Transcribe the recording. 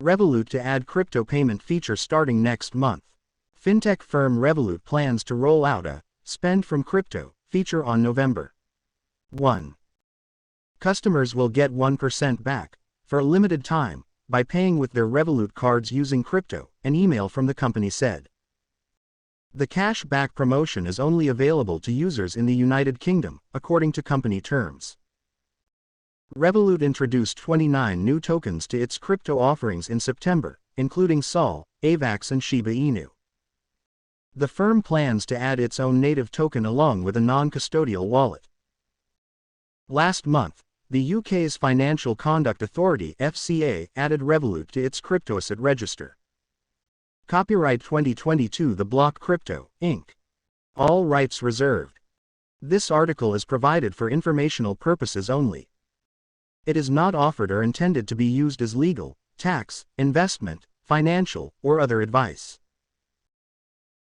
Revolut to add crypto payment feature starting next month. Fintech firm Revolut plans to roll out a spend from crypto feature on November 1. Customers will get 1% back for a limited time by paying with their Revolut cards using crypto, an email from the company said. The cash back promotion is only available to users in the United Kingdom, according to company terms. Revolut introduced 29 new tokens to its crypto offerings in September, including Sol, AVAX and Shiba Inu. The firm plans to add its own native token along with a non-custodial wallet. Last month, the UK's Financial Conduct Authority (FCA) added Revolut to its cryptoasset register. Copyright 2022 The Block Crypto, Inc. All rights reserved. This article is provided for informational purposes only. It is not offered or intended to be used as legal, tax, investment, financial, or other advice.